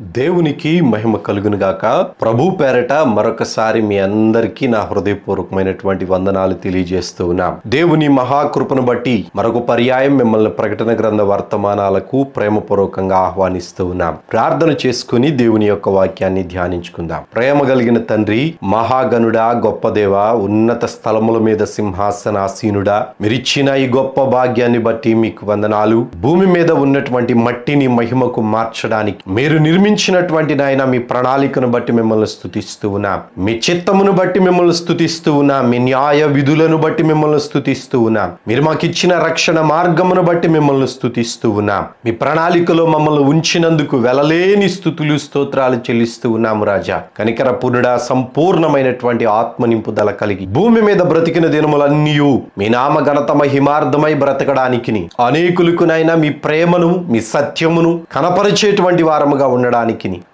దేవునికి మహిమ కలుగునుగాక. ప్రభు పేరట మరొకసారి మీ అందరికీ నా హృదయపూర్వకమైనటువంటి వందనాలు తెలియజేస్తూ ఉన్నాం. దేవుని మహాకృపను బట్టి మరొక పర్యాయం మిమ్మల్ని ప్రకటన గ్రంథ వర్తమానాలకు ప్రేమపూర్వకంగా ఆహ్వానిస్తూ ఉన్నాం. ప్రార్థన చేసుకుని దేవుని యొక్క వాక్యాన్ని ధ్యానించుకుందాం. ప్రేమ కలిగిన తండ్రి, మహాగణుడా, గొప్ప దేవ, ఉన్నత స్థలముల మీద సింహాసనాసీనుడా, మీరిచ్చిన ఈ గొప్ప భాగ్యాన్ని బట్టి మీకు వందనాలు. భూమి మీద ఉన్నటువంటి మట్టిని మహిమకు మార్చడానికి మీరు నిర్మించినటువంటి నాయన మీ ప్రణాళికను బట్టి మిమ్మల్ని స్తుతిస్తూ ఉన్నాం. మీ చిత్తమును బట్టి మిమ్మల్ని స్తుతిస్తూ ఉన్నాం. మీ న్యాయ విధులను బట్టి మిమ్మల్ని స్తుతిస్తూ ఉన్నాం. మీరు మాకు ఇచ్చిన రక్షణ మార్గమును బట్టి మిమ్మల్ని స్తుతిస్తూ ఉన్నాం. మీ ప్రణాళికలో మమ్మల్ని ఉంచినందుకు వెలలేని స్తుతులు స్తోత్రాలు చెల్లిస్తూ ఉన్నాము రాజా. కనికర పూర్ణుడా, సంపూర్ణమైనటువంటి ఆత్మ నింపుదల కలిగి భూమి మీద బ్రతికిన దినములన్నీ మీ నామ ఘనత మహిమార్థమై బ్రతకడానికి అనేకులకు నైనా మీ ప్రేమను మీ సత్యమును కనపరిచేటువంటి వారముగా ఉండడానికి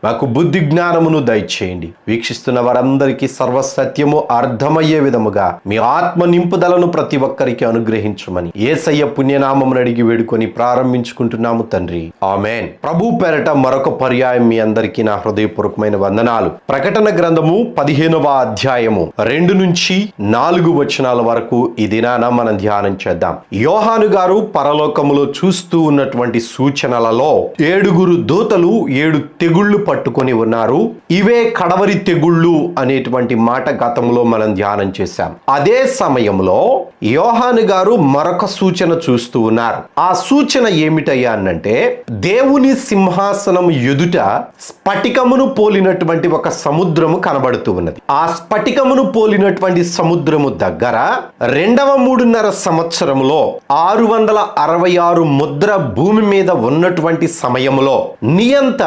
మాకు బుద్ధి జ్ఞానమును దయచేయండి. వీక్షిస్తున్న వారందరికీ సర్వసత్యము అర్థమయ్యే విధముగా మీ ఆత్మ నింపుదలను ప్రతి ఒక్కరికి అనుగ్రహించమని యేసయ్య పుణ్యనామమును అడిగి వేడుకొని ప్రారంభించుకుంటున్నాము తండ్రి, ఆమేన్. ప్రభు పేరట మరొక పర్యాయం మీ అందరికీ నా హృదయపూర్వకమైన వందనాలు. ప్రకటన గ్రంథము 15వ అధ్యాయము 2 నుంచి 4 వచనాల వరకు ఈ దినాన మనం ధ్యానం చేద్దాం. యోహాను గారు పరలోకములో చూస్తూ ఉన్నటువంటి సూచనలలో 7 దూతలు 7 తెగుళ్లు పట్టుకొని ఉన్నారు. ఇవే కడవరి తెగుళ్ళు అనేటువంటి మాట గతంలో మనం ధ్యానం చేశాం. అదే సమయంలో యోహాను గారు మరొక సూచన చూస్తూ ఉన్నారు. ఆ సూచన ఏమిటయ్యా అనంటే, దేవుని సింహాసనం ఎదుట స్ఫటికమును పోలినటువంటి ఒక సముద్రము కనబడుతూ ఉన్నది. ఆ స్ఫటికమును పోలినటువంటి సముద్రము దగ్గర 2వ 3.5 సంవత్సరములో 666 ముద్ర భూమి మీద ఉన్నటువంటి సమయంలో నియంత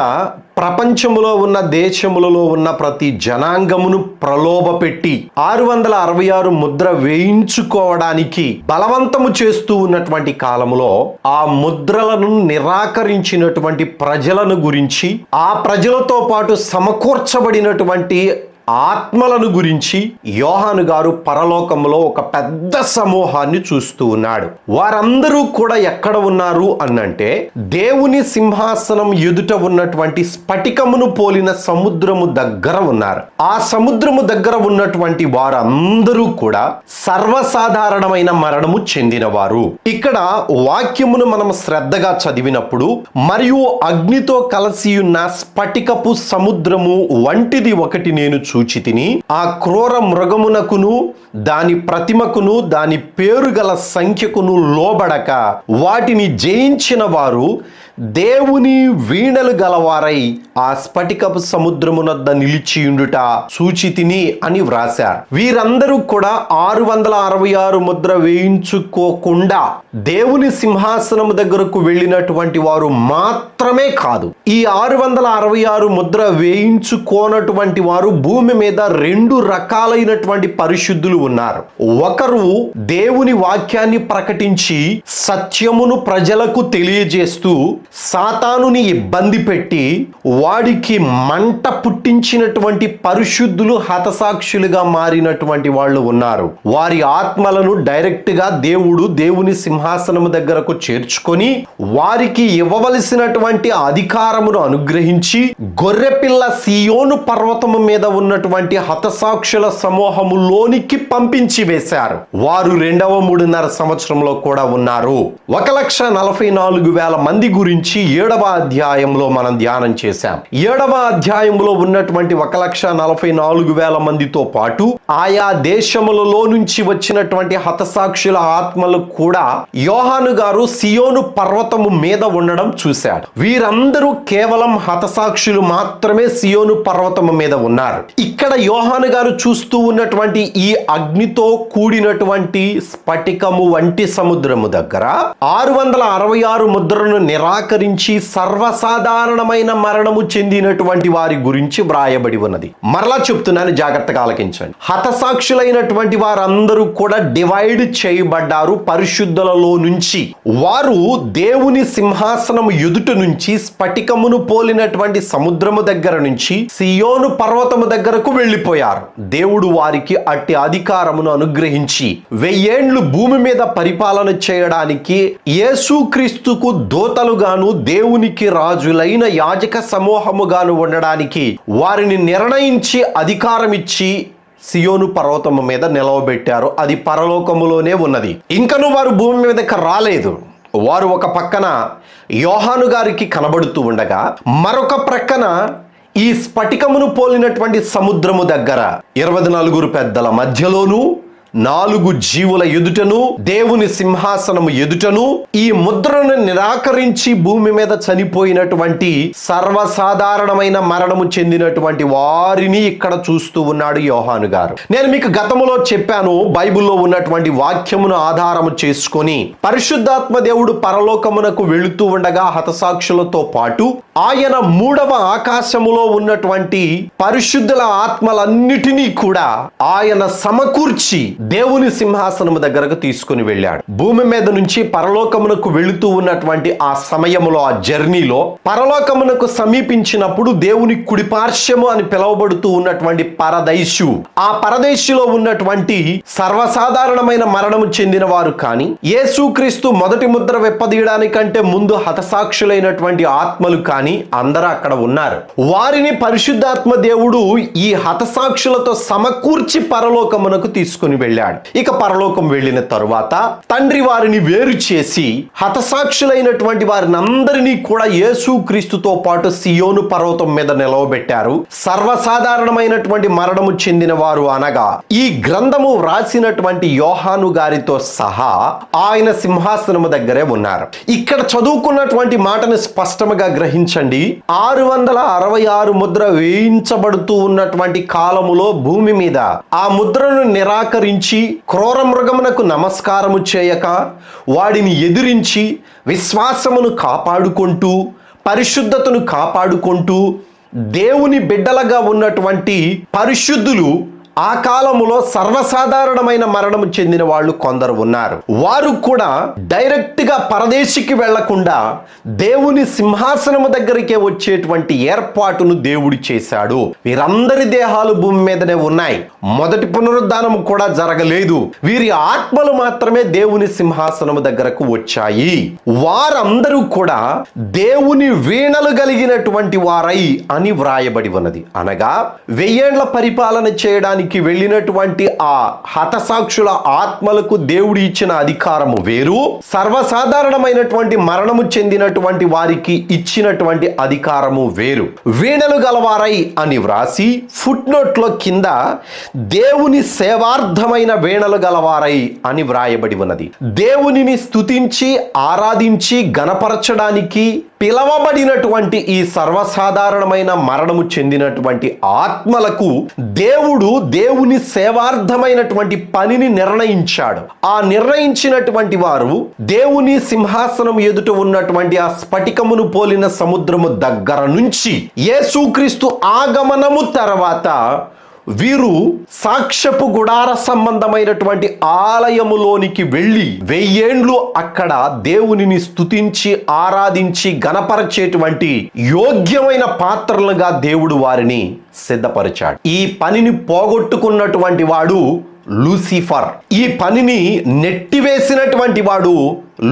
ప్రపంచములో ఉన్న దేశములలో ఉన్న ప్రతి జనాంగమును ప్రలోభ పెట్టి 666 ముద్ర వేయించుకోవడానికి బలవంతము చేస్తూ ఉన్నటువంటి కాలములో ఆ ముద్రలను నిరాకరించినటువంటి ప్రజలను గురించి, ఆ ప్రజలతో పాటు సమకూర్చబడినటువంటి ఆత్మలను గురించి యోహాను గారు పరలోకంలో ఒక పెద్ద సమూహాన్ని చూస్తూ ఉన్నాడు. వారందరూ కూడా ఎక్కడ ఉన్నారు అనంటే, దేవుని సింహాసనం ఎదుట ఉన్నటువంటి స్ఫటికమును పోలిన సముద్రము దగ్గర ఉన్నారు. ఆ సముద్రము దగ్గర ఉన్నటువంటి వారందరూ కూడా సర్వసాధారణమైన మరణము చెందినవారు. ఇక్కడ వాక్యమును మనం శ్రద్ధగా చదివినప్పుడు, మరియు అగ్నితో కలిసి ఉన్న స్ఫటికపు సముద్రము వంటిది ఒకటి నేను చూచితిని. ఆ క్రూర మృగమునకును దాని ప్రతిమకును దాని పేరు గల సంఖ్యకును లోబడక వాటిని జయించిన వారు దేవుని వీణలు గలవారై ఆ స్ఫటికపు సముద్రమునద్ద నిలిచియుండుట చూచితిని అని వ్రాశారు. వీరందరూ కూడా 666 ముద్ర వేయించుకోకుండా దేవుని సింహాసనము దగ్గరకు వెళ్ళినటువంటి వారు మాత్రమే కాదు, ఈ 666 ముద్ర వేయించుకోనటువంటి వారు భూమి మీద 2 రకాలైనటువంటి పరిశుద్ధులు ఉన్నారు. ఒకరు దేవుని వాక్యాన్ని ప్రకటించి సత్యమును ప్రజలకు తెలియజేస్తూ సాతానుని ఇబ్బంది పెట్టి వాడికి మంట పుట్టించినటువంటి పరిశుద్ధులు హతసాక్షులుగా మారినటువంటి వాళ్ళు ఉన్నారు. వారి ఆత్మలను డైరెక్ట్ గా దేవుని సింహాసనము దగ్గరకు చేర్చుకొని వారికి ఇవ్వవలసినటువంటి అధికారమును అనుగ్రహించి గొర్రెపిల్ల సీయోను పర్వతము మీద ఉన్నటువంటి హతసాక్షుల సమూహములోనికి పంపించి వేశారు. వారు 2వ 3.5 సంవత్సరంలో కూడా ఉన్నారు. 1,44,000 మంది గురించి 7వ అధ్యాయంలో మనం ధ్యానం చేశాం. 7వ అధ్యాయంలో ఉన్నటువంటి 1,44,000 మందితో పాటు ఆయా దేశములలో నుంచి వచ్చినటువంటి హతసాక్షుల ఆత్మలు కూడా యోహాను గారు సియోను పర్వతము మీద ఉండడం చూశాడు. వీరందరూ కేవలం హతసాక్షులు మాత్రమే సియోను పర్వతము మీద ఉన్నారు. ఇక్కడ యోహాను గారు చూస్తూ ఉన్నటువంటి ఈ అగ్నితో కూడినటువంటి స్ఫటికము వంటి సముద్రము దగ్గర 666 ముద్రను నిరాకరించి సర్వసాధారణమైన మరణము చెందినటువంటి వారి గురించి వ్రాయబడి ఉన్నది. మరలా చెప్తున్నాను, జాగ్రత్తగా ఆలకించండి. హతసాక్షులైనటువంటి వారందరూ కూడా డివైడ్ చేయబడ్డారు పరిశుద్ధులలో నుంచి. వారు దేవుని సింహాసనము ఎదుట నుంచి స్ఫటికమును పోలినటువంటి సముద్రము దగ్గర నుంచి సియోను పర్వతము దగ్గరకు వెళ్ళిపోయారు. దేవుడు వారికి అట్టి అధికారమును అనుగ్రహించి 1000 ఏళ్లు భూమి మీద పరిపాలన చేయడానికి యేసుక్రీస్తుకు దూతలుగాను ప్రజలుగాను దేవునికి రాజులైన యాజక సమూహముగాను ఉండడానికి వారిని నిర్ణయించి అధికారం ఇచ్చి సియోను పర్వతము మీద నిలవబెట్టారు. అది పరలోకములోనే ఉన్నది. ఇంకను వారు భూమి మీదకి రాలేదు. వారు ఒక పక్కన యోహాను గారికి కనబడుతూ ఉండగా, మరొక ప్రక్కన ఈ స్ఫటికమును పోలినటువంటి సముద్రము దగ్గర 24 పెద్దల మధ్యలోనూ 4 జీవుల ఎదుటను దేవుని సింహాసనము ఎదుటను ఈ ముద్రను నిరాకరించి భూమి మీద చనిపోయినటువంటి సర్వసాధారణమైన మరణము చెందినటువంటి వారిని ఇక్కడ చూస్తూ ఉన్నాడు యోహాను గారు. నేను మీకు గతములో చెప్పాను, బైబిల్లో ఉన్నటువంటి వాక్యమును ఆధారము చేసుకొని పరిశుద్ధాత్మ దేవుడు పరలోకమునకు వెళుతూ ఉండగా హతసాక్షులతో పాటు ఆయన 3వ ఆకాశములో ఉన్నటువంటి పరిశుద్ధుల ఆత్మలన్నిటినీ కూడా ఆయన సమకూర్చి దేవుని సింహాసనము దగ్గరకు తీసుకుని వెళ్ళాడు. భూమి మీద నుంచి పరలోకమునకు వెళుతూ ఉన్నటువంటి ఆ సమయంలో, ఆ జర్నీలో పరలోకమునకు సమీపించినప్పుడు దేవుని కుడిపార్శ్వము అని పిలువబడుతూ ఉన్నటువంటి పరదైసు, ఆ పరదైసులో ఉన్నటువంటి సర్వసాధారణమైన మరణము చెందిన వారు కానీ, యేసుక్రీస్తు మొదటి ముద్ర విప్పదీయడానికంటే ముందు హతసాక్షులైనటువంటి ఆత్మలు కానీ అందరూ అక్కడ ఉన్నారు. వారిని పరిశుద్ధాత్మ దేవుడు ఈ హతసాక్షులతో సమకూర్చి పరలోకమునకు తీసుకుని వెళ్ళాడు. ఇక పరలోకం వెళ్ళిన తరువాత తండ్రి వారిని వేరు చేసి హతసాక్షులైనటువంటి వారిని అందరినీ కూడా యేసుక్రీస్తుతో పాటు సియోను పర్వతం మీద నిలవబెట్టారు. సర్వసాధారణమైనటువంటి మరణము చెందిన వారు అనగా ఈ గ్రంథము వ్రాసినటువంటి యోహాను గారితో సహా ఆయన సింహాసనము దగ్గరే ఉన్నారు. ఇక్కడ చదువుకున్నటువంటి మాటను స్పష్టంగా గ్రహించండి. 666 ముద్ర వేయించబడుతూ ఉన్నటువంటి కాలములో భూమి మీద ఆ ముద్రను నిరాకరించి క్రూర మృగమునకు నమస్కారము చేయక వాడిని ఎదిరించి విశ్వాసమును కాపాడుకుంటూ పరిశుద్ధతను కాపాడుకుంటూ దేవుని బిడ్డలుగా ఉన్నటువంటి పరిశుద్ధులు ఆ కాలములో సర్వసాధారణమైన మరణము చెందిన వాళ్ళు కొందరు ఉన్నారు. వారు కూడా డైరెక్ట్ గా పరదేశికి వెళ్లకుండా దేవుని సింహాసనము దగ్గరికే వచ్చేటువంటి ఏర్పాటును దేవుడు చేశాడు. వీరందరి దేహాలు భూమి మీదనే ఉన్నాయి. మొదటి పునరుద్ధానము కూడా జరగలేదు. వీరి ఆత్మలు మాత్రమే దేవుని సింహాసనము దగ్గరకు వచ్చాయి. వారందరూ కూడా దేవుని వీణలు కలిగినటువంటి వారై అని వ్రాయబడి ఉన్నది. అనగా 1000 ఏళ్ల పరిపాలన చేయడానికి వెళ్ళినటువంటి ఆ హతసాక్షుల ఆత్మలకు దేవుడు ఇచ్చిన అధికారము వేరు, సర్వసాధారణమైనటువంటి మరణము చెందినటువంటి వారికి ఇచ్చినటువంటి అధికారము వేరు. వీణలు గలవారై అని వ్రాసి ఫుట్ నోట్ లో కింద దేవుని సేవార్థమైన వీణలు గలవారై అని వ్రాయబడి ఉన్నది. దేవునిని స్తుతించి ఆరాధించి గణపరచడానికి పిలవబడినటువంటి ఈ సర్వసాధారణమైన మరణము చెందినటువంటి ఆత్మలకు దేవుడు దేవుని సేవార్థమైనటువంటి పనిని నిర్ణయించాడు. ఆ నిర్ణయించినటువంటి వారు దేవుని సింహాసనం ఎదుట ఉన్నటువంటి ఆ స్ఫటికమును పోలిన సముద్రము దగ్గర నుంచి యేసుక్రీస్తు ఆగమనము తర్వాత వీరు సాక్ష్యపు గుడార సంబంధమైనటువంటి ఆలయములోనికి వెళ్ళి 1000 ఏండ్లు అక్కడ దేవునిని స్తుతించి ఆరాధించి గణపరచేటువంటి యోగ్యమైన పాత్రలుగా దేవుడు వారిని సిద్ధపరిచాడు. ఈ పనిని పోగొట్టుకున్నటువంటి వాడు లూసిఫర్. ఈ పనిని నెట్టివేసినటువంటి వాడు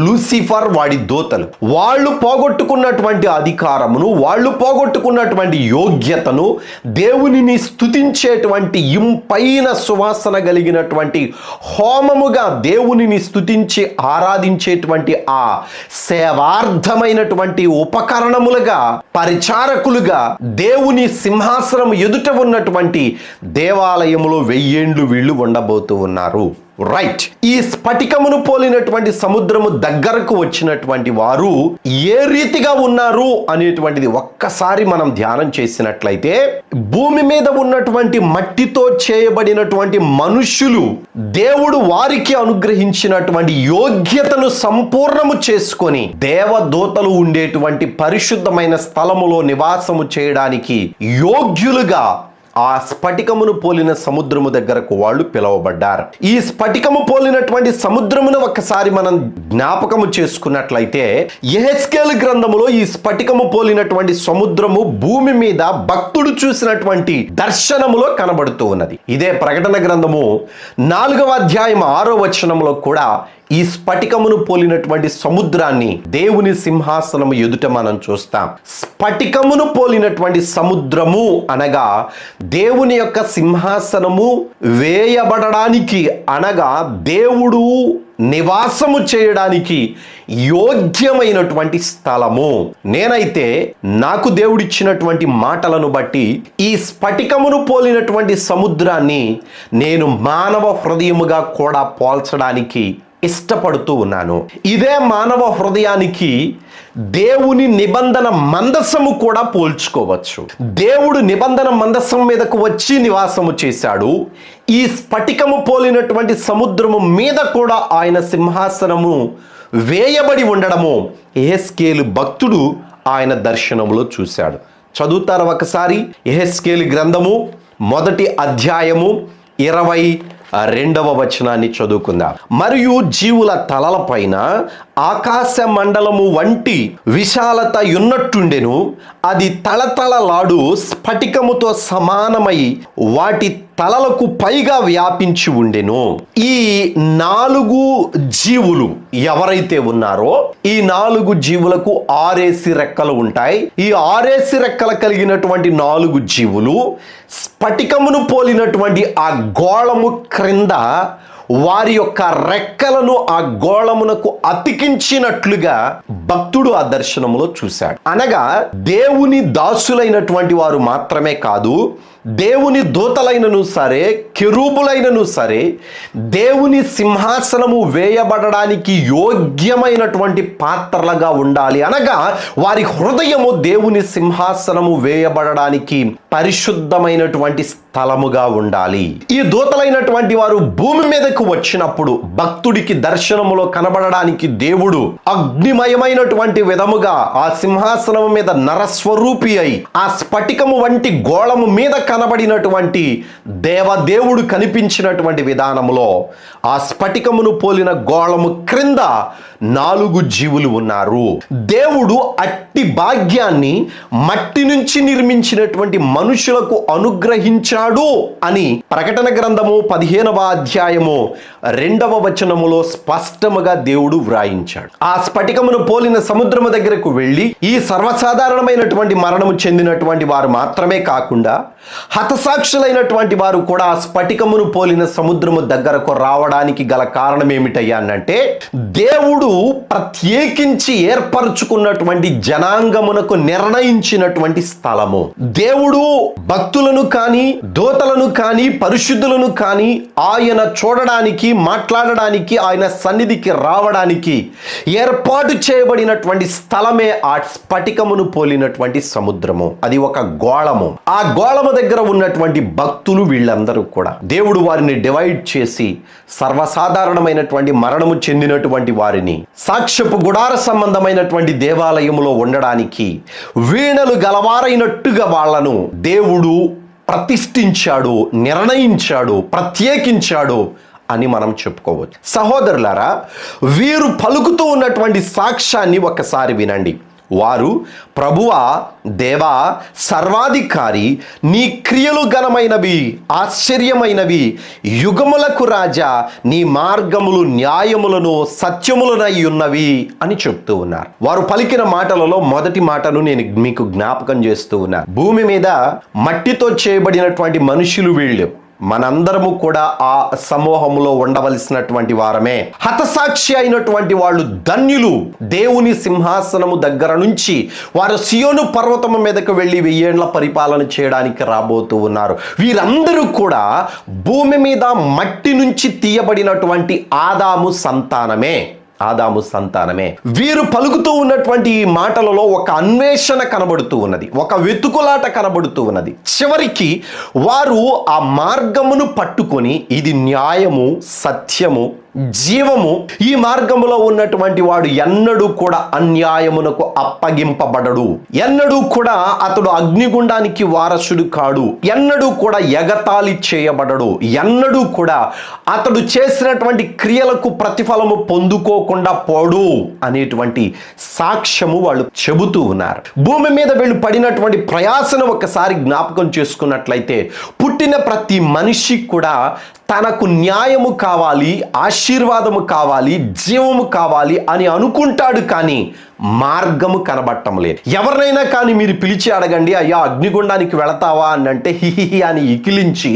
లూసిఫర్, వాడి దూతలు. వాళ్ళు పోగొట్టుకున్నటువంటి అధికారమును, వాళ్ళు పోగొట్టుకున్నటువంటి యోగ్యతను, దేవునిని స్తుతించేటువంటి ఇంపైన సువాసన కలిగినటువంటి హోమముగా దేవునిని స్తుతించి ఆరాధించేటువంటి ఆ సేవార్థమైనటువంటి ఉపకరణములుగా, పరిచారకులుగా దేవుని సింహాసనం ఎదుట ఉన్నటువంటి దేవాలయములో 1000 ఏండ్లు వీళ్ళు ఉండబోతూ ఉన్నారు. రైట్. ఈ స్ఫటికమును పోలినటువంటి సముద్రము దగ్గరకు వచ్చినటువంటి వారు ఏ రీతిగా ఉన్నారు అనేటువంటిది ఒక్కసారి మనం ధ్యానం చేసినట్లయితే, భూమి మీద ఉన్నటువంటి మట్టితో చేయబడినటువంటి మనుష్యులు దేవుడు వారికి అనుగ్రహించినటువంటి యోగ్యతను సంపూర్ణము చేసుకొని దేవదూతలు ఉండేటువంటి పరిశుద్ధమైన స్థలములో నివాసము చేయడానికి యోగ్యులుగా ఆ స్ఫటికమును పోలిన సముద్రము దగ్గరకు వాళ్ళు పిలువబడ్డారు. ఈ స్ఫటికము పోలినటువంటి సముద్రమును ఒక్కసారి మనం జ్ఞాపకము చేసుకున్నట్లయితే, యెహెజ్కేలు గ్రంథములో ఈ స్ఫటికము పోలినటువంటి సముద్రము భూమి మీద భక్తుడు చూసినటువంటి దర్శనములో కనబడుతూ ఉన్నది. ఇదే ప్రకటన గ్రంథము 4వ అధ్యాయం 6వ వచనంలో కూడా ఈ స్ఫటికమును పోలినటువంటి సముద్రాన్ని దేవుని సింహాసనము ఎదుట మనం చూస్తాం. స్ఫటికమును పోలినటువంటి సముద్రము అనగా దేవుని యొక్క సింహాసనము వేయబడడానికి అనగా దేవుడు నివాసము చేయడానికి యోగ్యమైనటువంటి స్థలము. నేనైతే నాకు దేవుడిచ్చినటువంటి మాటలను బట్టి ఈ స్ఫటికమును పోలినటువంటి సముద్రాన్ని నేను మానవ హృదయముగా కూడా పోల్చడానికి ఇష్టపడుతూ ఉన్నాను. ఇదే మానవ హృదయానికి దేవుని నిబంధన మందసము కూడా పోల్చుకోవచ్చు. దేవుడు నిబంధన మందసం మీదకు వచ్చి నివాసము చేశాడు. ఈ స్ఫటికము పోలినటువంటి సముద్రము మీద కూడా ఆయన సింహాసనము వేయబడి ఉండడము యెహెజ్కేలు భక్తుడు ఆయన దర్శనములో చూశాడు. చదువుతారు ఒకసారి యెహెజ్కేలు గ్రంథము 1వ అధ్యాయము 22వ వచనాన్ని చదువుకుందాం. మరియు జీవుల తలలపైన ఆకాశ మండలము వంటి విశాలత ఉన్నట్టుండెను. అది తళతళలాడు స్ఫటికముతో సమానమై వాటి తలలకు పైగా వ్యాపించి ఉండెను. ఈ 4 జీవులు ఎవరైతే ఉన్నారో ఈ 4 జీవులకు 6 రెక్కలు ఉంటాయి. ఈ 6 రెక్కలు కలిగినటువంటి 4 జీవులు స్ఫటికమును పోలినటువంటి ఆ గోళము క్రింద వారి యొక్క రెక్కలను ఆ గోళమునకు అతికించినట్లుగా భక్తుడు ఆ దర్శనములో చూశాడు. అనగా దేవుని దాసులైనటువంటి వారు మాత్రమే కాదు, దేవుని దూతలైనను సరే, కెరూబులైనను సరే, దేవుని సింహాసనము వేయబడడానికి యోగ్యమైనటువంటి పాత్రలుగా ఉండాలి. అనగా వారి హృదయము దేవుని సింహాసనము వేయబడడానికి పరిశుద్ధమైనటువంటి స్థలముగా ఉండాలి. ఈ దూతలైనటువంటి వారు భూమి మీదకు వచ్చినప్పుడు భక్తుడికి దర్శనములో కనబడడానికి దేవుడు అగ్నిమయమైనటువంటి విధముగా ఆ సింహాసనము మీద నరస్వరూపి అయి ఆ స్ఫటికము వంటి గోళము మీద కనబడినటువంటి దేవదేవుడు కనిపించినటువంటి విధానములో ఆ స్ఫటికమును పోలిన గోళము క్రింద 4 జీవులు ఉన్నారు. దేవుడు అట్టి భాగ్యాన్ని మట్టి నుంచి నిర్మించినటువంటి మనుషులకు అనుగ్రహించాడు అని ప్రకటన గ్రంథము 15వ అధ్యాయము 2వ వచనములో స్పష్టముగా దేవుడు వ్రాయించాడు. ఆ స్ఫటికమును పోలిన సముద్రము దగ్గరకు వెళ్ళి ఈ సర్వసాధారణమైనటువంటి మరణము చెందినటువంటి వారు మాత్రమే కాకుండా హతసాక్షులైనటువంటి వారు కూడా ఆ స్ఫటికమును పోలిన సముద్రము దగ్గరకు రావడానికి గల కారణం ఏమిటయ్యా అంటే దేవుడు ప్రత్యేకించి ఏర్పరచుకున్నటువంటి జనాంగమునకు నిర్ణయించినటువంటి స్థలము. దేవుడు భక్తులను కానీ దూతలను కానీ పరిశుద్ధులను కానీ ఆయన చూడడానికి మాట్లాడడానికి ఆయన సన్నిధికి రావడానికి ఏర్పాటు చేయబడినటువంటి స్థలమే ఆ స్ఫటికమును పోలినటువంటి సముద్రము. అది ఒక గోళము. ఆ గోళము దగ్గర ఉన్నటువంటి భక్తులు వీళ్ళందరూ కూడా దేవుడు వారిని డివైడ్ చేసి సర్వసాధారణమైనటువంటి మరణము చెందినటువంటి వారిని సాక్ష్యపు గుడార సంబంధమైనటువంటి దేవాలయములో ఉండడానికి వీణలు గలవారైనట్టుగా వాళ్లను దేవుడు ప్రతిష్ఠించాడు, నిర్ణయించాడు, ప్రత్యేకించాడు అని మనం చెప్పుకోవచ్చు. సహోదరులారా, వీరు పలుకుతూ ఉన్నటువంటి సాక్ష్యాన్ని ఒకసారి వినండి. వారు ప్రభువా, దేవా, సర్వాధికారి, నీ క్రియలు ఘనమైనవి, ఆశ్చర్యమైనవి, యుగములకు రాజా, నీ మార్గములు న్యాయములను సత్యములనై ఉన్నవి అని చెప్తూ ఉన్నారు. వారు పలికిన మాటలలో మొదటి మాటను నేను మీకు జ్ఞాపకం చేస్తూ ఉన్నా. భూమి మీద మట్టితో చేయబడినటువంటి మనుషులు వీళ్ళు. మనందరము కూడా ఆ సమూహంలో ఉండవలసినటువంటి వారమే. హతసాక్షి అయినటువంటి వాళ్ళు ధన్యులు. దేవుని సింహాసనము దగ్గర నుంచి వారు సియోను పర్వతము మీదకు వెళ్ళి 1000 ఏళ్ల పరిపాలన చేయడానికి రాబోతూ ఉన్నారు. వీరందరూ కూడా భూమి మీద మట్టి నుంచి తీయబడినటువంటి ఆదాము సంతానమే. వీరు పలుకుతూ ఉన్నటువంటి ఈ మాటలలో ఒక అన్వేషణ కనబడుతూ ఉన్నది, ఒక వెతుకులాట కనబడుతూ ఉన్నది. చివరికి వారు ఆ మార్గమును పట్టుకొని ఇది న్యాయము, సత్యము, జీవము, ఈ మార్గములో ఉన్నటువంటి వాడు ఎన్నడూ కూడా అన్యాయమునకు అప్పగింపబడడు, ఎన్నడూ కూడా అతడు అగ్నిగుండానికి వారసుడు కాడు, ఎన్నడూ కూడా ఎగతాళి చేయబడడు, ఎన్నడూ కూడా అతడు చేసినటువంటి క్రియలకు ప్రతిఫలము పొందుకోకుండా పోడు అనేటువంటి సాక్ష్యము వాళ్ళు చెబుతూ ఉన్నారు. భూమి మీద వీళ్ళు పడినటువంటి ప్రయాసను ఒకసారి జ్ఞాపకం చేసుకున్నట్లయితే పుట్టిన ప్రతి మనిషి కూడా తనకు న్యాయము కావాలి, ఆశీర్వాదము కావాలి, జీవము కావాలి అని అనుకుంటాడు, కానీ మార్గము కనబడటం లేదు. ఎవరినైనా కానీ మీరు పిలిచి అడగండి, అయ్యా అగ్నిగుండానికి వెళతావా అని అంటే హిహిహి అని ఇకిలించి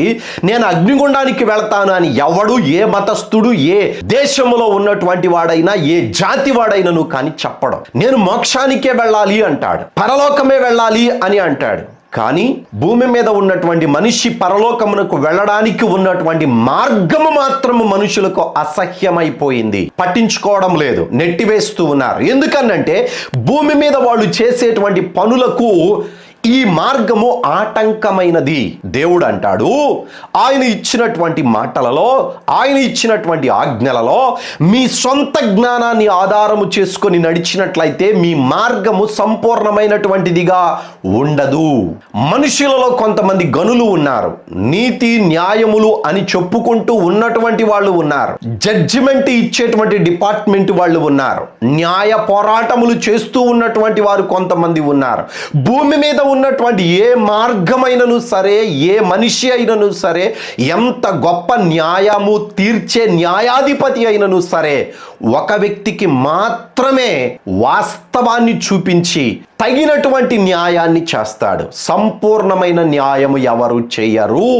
నేను అగ్నిగుండానికి వెళతాను అని ఎవడు, ఏ మతస్థుడు, ఏ దేశంలో ఉన్నటువంటి వాడైనా, ఏ జాతి వాడైనను కానీ చెప్పడం. నేను మోక్షానికే వెళ్ళాలి అంటాడు, పరలోకమే వెళ్ళాలి అని అంటాడు. కానీ భూమి మీద ఉన్నటువంటి మనిషి పరలోకమునకు వెళ్ళడానికి ఉన్నటువంటి మార్గము మాత్రము మనుషులకు అసహ్యమైపోయింది. పట్టించుకోవడం లేదు, నెట్టివేస్తూ ఉన్నారు. ఎందుకనంటే భూమి మీద వాళ్ళు చేసేటువంటి పనులకు ఈ మార్గము ఆటంకమైనది. దేవుడు అంటాడు, ఆయన ఇచ్చినటువంటి మాటలలో, ఆయన ఇచ్చినటువంటి ఆజ్ఞలలో మీ సొంత జ్ఞానాన్ని ఆధారము చేసుకొని నడిచినట్లయితే మీ మార్గము సంపూర్ణమైనటువంటిదిగా ఉండదు. మనుషులలో కొంతమంది గనులు ఉన్నారు, నీతి న్యాయములు అని చెప్పుకుంటూ ఉన్నటువంటి వాళ్ళు ఉన్నారు, జడ్జిమెంట్ ఇచ్చేటువంటి డిపార్ట్మెంట్ వాళ్ళు ఉన్నారు, న్యాయ పోరాటములు చేస్తూ ఉన్నటువంటి వారు కొంతమంది ఉన్నారు. భూమి మీద ఉన్నటువంటి ఏ మార్గమైనను సరే, ఏ మనిషి అయినను సరే, ఎంత గొప్ప న్యాయము తీర్చే న్యాయాధిపతి అయినను సరే, ఒక వ్యక్తికి మాత్రమే వాస్తవాన్ని చూపించి తగినటువంటి న్యాయాన్ని చేస్తాడు. సంపూర్ణమైన న్యాయము ఎవరు చేయరు.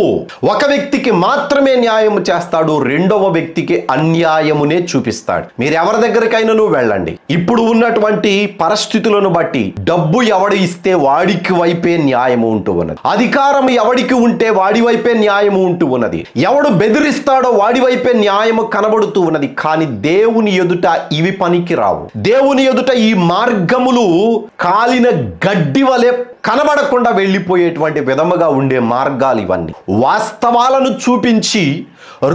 ఒక వ్యక్తికి మాత్రమే న్యాయము చేస్తాడు, రెండవ వ్యక్తికి అన్యాయమునే చూపిస్తాడు. మీరు ఎవరి దగ్గరికైనా వెళ్ళండి, ఇప్పుడు ఉన్నటువంటి పరిస్థితులను బట్టి డబ్బు ఎవడు ఇస్తే వాడికి వైపే న్యాయము ఉంటూ ఉన్నది, అధికారం ఎవడికి ఉంటే వాడి వైపే న్యాయము ఉంటూ ఉన్నది, ఎవడు బెదిరిస్తాడో వాడి వైపే న్యాయము కనబడుతూ ఉన్నది. కానీ దేవుని ఎదుట ఇవి పనికి రావు. దేవుని ఎదుట ఈ మార్గములు కాలిన గడ్డి వలె కనబడకుండా వెళ్ళిపోయేటువంటి విధముగా ఉండే మార్గాలు ఇవన్నీ. వాస్తవాలను చూపించి,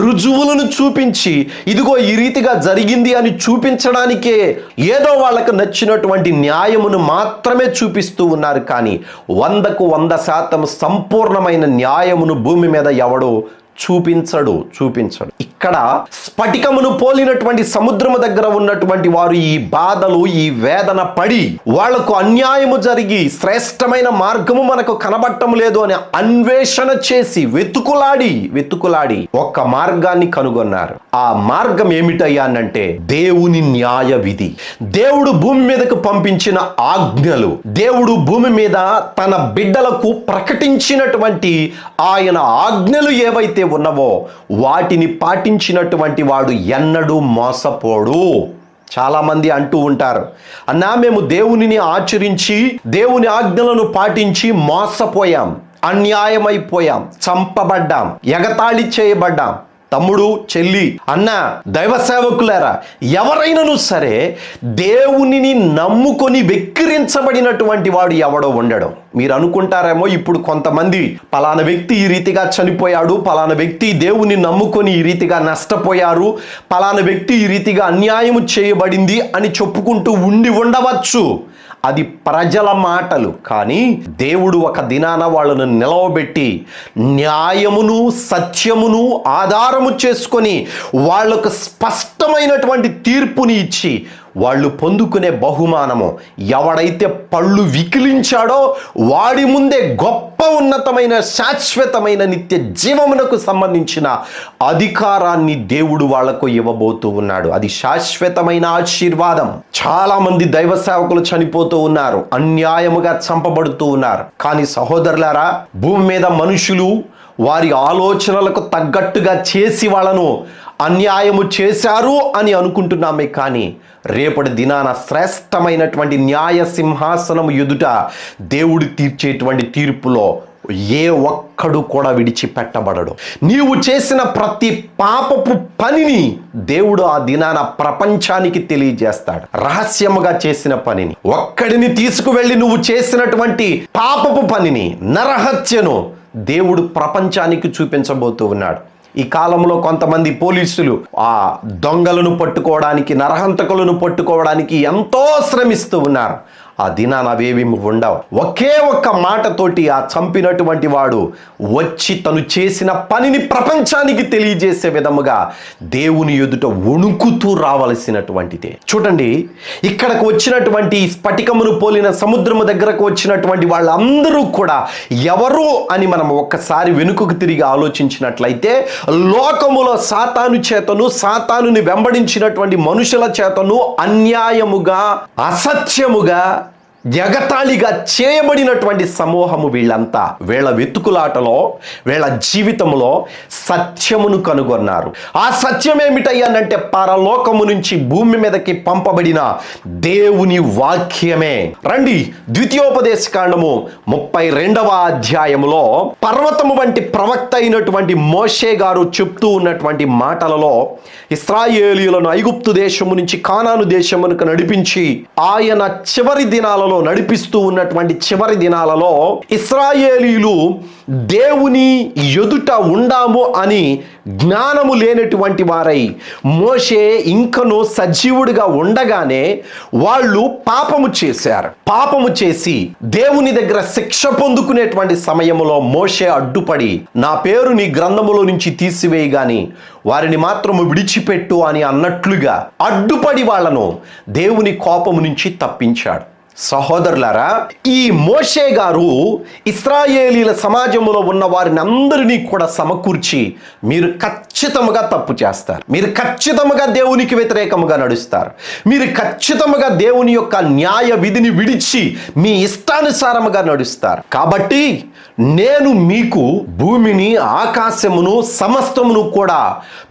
రుజువులను చూపించి, ఇదిగో ఈ రీతిగా జరిగింది అని చూపించడానికే ఏదో వాళ్ళకు నచ్చినటువంటి న్యాయమును మాత్రమే చూపిస్తూ ఉన్నారు. కానీ 100% సంపూర్ణమైన న్యాయమును భూమి మీద ఎవడో చూపించడు. ఇక్కడ స్ఫటికమును పోలినటువంటి సముద్రము దగ్గర ఉన్నటువంటి వారు ఈ బాధలు, ఈ వేదన పడి, వాళ్లకు అన్యాయము జరిగి శ్రేష్టమైన మార్గము మనకు కనబడటం లేదు అని అన్వేషణ చేసి వెతుకులాడి ఒక్క మార్గాన్ని కనుగొన్నారు. ఆ మార్గం ఏమిటయ్యానంటే దేవుని న్యాయ విధి. దేవుడు భూమి మీదకు పంపించిన ఆజ్ఞలు, దేవుడు భూమి మీద తన బిడ్డలకు ప్రకటించినటువంటి ఆయన ఆజ్ఞలు ఏవైతే ఉన్నవో వాటిని పాటించినటువంటి వాడు ఎన్నడూ మోసపోడు. చాలా మంది అంటూ ఉంటారు, అన్నా మేము దేవునిని ఆచరించి, దేవుని ఆజ్ఞలను పాటించి మోసపోయాం, అన్యాయమైపోయాం, చంపబడ్డాం, ఎగతాళి చేయబడ్డాం. తమ్ముడు, చెల్లి, అన్న, దైవ సేవకులారా, ఎవరైనాను సరే దేవునిని నమ్ముకొని వెక్కిరించబడినటువంటి వాడు ఎవడో ఉండడం. మీరు అనుకుంటారేమో ఇప్పుడు కొంతమంది పలానా వ్యక్తి ఈ రీతిగా చనిపోయాడు, పలానా వ్యక్తి దేవుని నమ్ముకొని ఈ రీతిగా నష్టపోయారు, పలానా వ్యక్తి ఈ రీతిగా అన్యాయము చేయబడింది అని చెప్పుకుంటూ ఉండవచ్చు. అది ప్రజల మాటలు. కానీ దేవుడు ఒక దినాన వాళ్ళను నిలవబెట్టి న్యాయమును సత్యమును ఆధారము చేసుకొని వాళ్లకు స్పష్టమైనటువంటి తీర్పుని ఇచ్చి వాళ్ళు పొందుకునే బహుమానము, ఎవడైతే పళ్ళు వికిలించాడో వాడి ముందే గొప్ప ఉన్నతమైన శాశ్వతమైన నిత్య జీవమునకు సంబంధించిన అధికారాన్ని దేవుడు వాళ్లకు ఇవ్వబోతూ ఉన్నాడు. అది శాశ్వతమైన ఆశీర్వాదం. చాలా మంది దైవ సేవకులు చనిపోతూ ఉన్నారు, అన్యాయముగా చంపబడుతూ ఉన్నారు. కానీ సహోదరులారా, భూమి మీద మనుషులు వారి ఆలోచనలకు తగ్గట్టుగా చేసి వాళ్ళను అన్యాయము చేశారు అని అనుకుంటున్నామే. కానీ రేపటి దినాన శ్రేష్టమైనటువంటి న్యాయ సింహాసనము ఎదుట దేవుడు తీర్చేటువంటి తీర్పులో ఏ ఒక్కడు కూడా విడిచిపెట్టబడడు. నీవు చేసిన ప్రతి పాపపు పనిని దేవుడు ఆ దినాన ప్రపంచానికి తెలియజేస్తాడు. రహస్యముగా చేసిన పనిని, ఒక్కడిని తీసుకువెళ్ళి నువ్వు చేసినటువంటి పాపపు పనిని, నరహత్యను దేవుడు ప్రపంచానికి చూపించబోతూ ఉన్నాడు. ఈ కాలంలో కొంతమంది పోలీసులు ఆ దొంగలను పట్టుకోవడానికి, నరహంతకులను పట్టుకోవడానికి ఎంతో శ్రమిస్తూ ఉన్నారు. ఆ దినాన అవేవి ఉండవు. ఒకే ఒక్క మాటతోటి ఆ చంపినటువంటి వాడు వచ్చి తను చేసిన పనిని ప్రపంచానికి తెలియజేసే విధముగా దేవుని ఎదుట వణుకుతూ రావలసినటువంటిదే. చూడండి, ఇక్కడకు వచ్చినటువంటి స్ఫటికమును పోలిన సముద్రము దగ్గరకు వచ్చినటువంటి వాళ్ళందరూ కూడా ఎవరు అని మనం ఒక్కసారి వెనుకకు తిరిగి ఆలోచించినట్లయితే, లోకములో సాతాను చేతను, సాతానుని వెంబడించినటువంటి మనుషుల చేతను అన్యాయముగా, అసత్యముగా, ఎగతాళిగా చేయబడినటువంటి సమూహము వీళ్ళంతా. వీళ్ళ వెతుకులాటలో, వీళ్ళ జీవితంలో సత్యమును కనుగొన్నారు. ఆ సత్యం ఏమిటయ్యానంటే పరలోకము నుంచి భూమి మీదకి పంపబడిన దేవుని వాక్యమే. రండి, ద్వితీయోపదేశ కాండము 32వ అధ్యాయములో పర్వతము వంటి ప్రవక్త అయినటువంటి మోషే గారు చెప్తూ ఉన్నటువంటి మాటలలో, ఇశ్రాయేలీయులను ఐగుప్తు దేశము నుంచి కానాను దేశమునకు నడిపించి ఆయన చివరి దినాలలో నడిపిస్తూ ఉన్నటువంటి చివరి దినాలలో ఇశ్రాయేలీయులు దేవుని ఎదుట ఉండాము అని జ్ఞానము లేనటువంటి వారై మోషే ఇంకను సజీవుడిగా ఉండగానే వాళ్ళు పాపము చేశారు. పాపము చేసి దేవుని దగ్గర శిక్ష పొందుకునేటువంటి సమయంలో మోషే అడ్డుపడి, నా పేరు నీ గ్రంథములో నుంచి తీసివేయి గాని వారిని మాత్రము విడిచిపెట్టు అని అన్నట్లుగా అడ్డుపడి వాళ్ళను దేవుని కోపము నుంచి తప్పించాడు. సహోదరులారా, ఈ మోషే గారు ఇశ్రాయేలీల సమాజంలో ఉన్న వారిని అందరినీ కూడా సమకూర్చి, మీరు ఖచ్చితంగా తప్పు చేస్తారు, మీరు ఖచ్చితంగా దేవునికి వ్యతిరేకముగా నడుస్తారు, మీరు ఖచ్చితంగా దేవుని యొక్క న్యాయ విధిని విడిచి మీ ఇష్టానుసారముగా నడుస్తారు. కాబట్టి నేను మీకు భూమిని, ఆకాశమును, సమస్తమును కూడా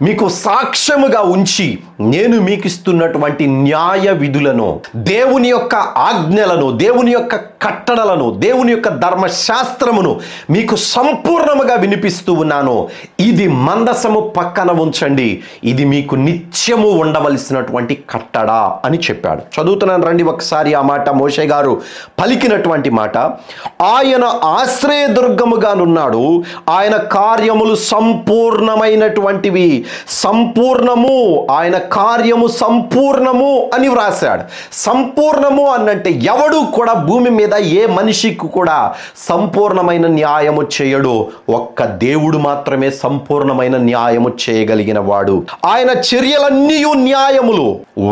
మీకు సాక్ష్యముగా ఉంచి నేను మీకు ఇస్తున్నటువంటి న్యాయ విధులను, దేవుని యొక్క ఆజ్ఞలను, దేవుని యొక్క కట్టడలను, దేవుని యొక్క ధర్మశాస్త్రమును మీకు సంపూర్ణముగా వినిపిస్తూ ఉన్నాను. ఇది మందసము పక్కన ఉంచండి, ఇది మీకు నిత్యము ఉండవలసినటువంటి కట్టడ అని చెప్పాడు. చదువుతున్నాను రండి ఒకసారి ఆ మాట, మోషే గారు పలికినటువంటి మాట. ఆయన ఆశ్రయదుర్గముగానున్నాడు, ఆయన కార్యములు సంపూర్ణమైనటువంటివి. సంపూర్ణము, ఆయన కార్యము సంపూర్ణము అని వ్రాశాడు. సంపూర్ణము అన్నంటే ఎవడు కూడా భూమి మీద ఏ మనిషికి కూడా సంపూర్ణమైన న్యాయము చేయడు. ఒక్క దేవుడు మాత్రమే సంపూర్ణమైన న్యాయము చేయగలిగిన వాడు. ఆయన చర్యలన్నీ న్యాయములు.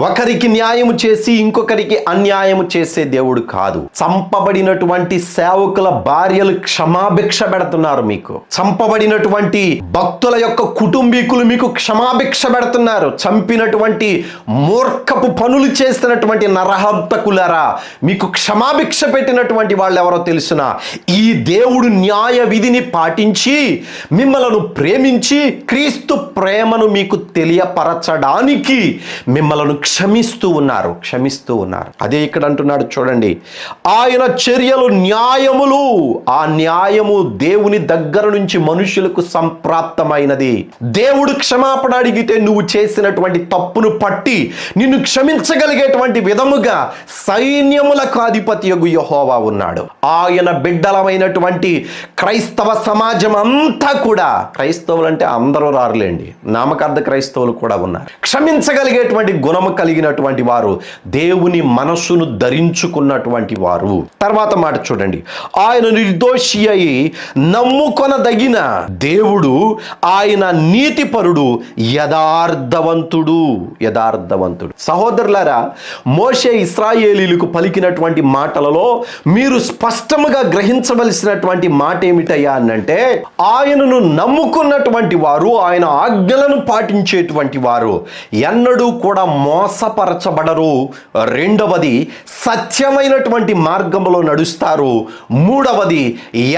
ఒకరికి న్యాయము చేసి ఇంకొకరికి అన్యాయము చేసే దేవుడు కాదు. చంపబడినటువంటి సేవకుల భార్యలు క్షమాభిక్ష పెడుతున్నారు మీకు. చంపబడినటువంటి భక్తుల యొక్క కుటుంబీకులు మీకు క్షమాభిక్ష పెడుతున్నారు. చంపినటువంటి మూర్ఖపు పనులు చేస్తున్నటువంటి నరహంతకులారా, మీకు క్షమాభిక్ష పెట్టినటువంటి వాళ్ళు ఎవరో తెలుసునా? ఈ దేవుడు న్యాయ విధిని పాటించి మిమ్మలను ప్రేమించి క్రీస్తు ప్రేమను మీకు తెలియపరచడానికి మిమ్మలను క్షమిస్తూ ఉన్నారు. అదే ఇక్కడ అంటున్నాడు చూడండి, ఆయన చర్యలు న్యాయములు. ఆ న్యాయము దేవుని దగ్గర నుంచి మనుషులకు సంప్రాప్తమైనది. దేవుడు క్షమాపణ అడిగితే నువ్వు చేసినటువంటి తప్పును పట్టి నిన్ను క్షమించగలిగేటువంటి విధముగా సైన్యములకు అధిపతియగు యెహోవా ఉన్నాడు. ఆయన బిడ్డలమైనటువంటి క్రైస్తవ సమాజం అంతా కూడా, క్రైస్తవులు అంటే అందరూ రారులేండి, నామకార్థ క్రైస్తవులు కూడా ఉన్నారు, క్షమించగలిగేటువంటి గుణము కలిగినటువంటి వారు, దేవుని మనస్సును ధరించుకున్నటువంటి వారు. తర్వాత మాట చూడండి, ఆయన నిర్దోషి అయి నమ్ముకొనదగిన దేవుడు, ఆయన నీతిపరుడు, యథార్థవంతుడు. సహోదరులారా, మోషే ఇశ్రాయేలీయులకు పలికినటువంటి మాటలలో మీరు స్పష్టముగా గ్రహించవలసినటువంటి మాట ఏమిటయ్యా అనంటే, ఆయనను నమ్ముకున్నటువంటి వారు, ఆయన ఆజ్ఞలను పాటించేటువంటి వారు ఎన్నడూ కూడా మోసపరచబడరు. రెండవది, సత్యమైనటువంటి మార్గంలో నడుస్తారు. మూడవది,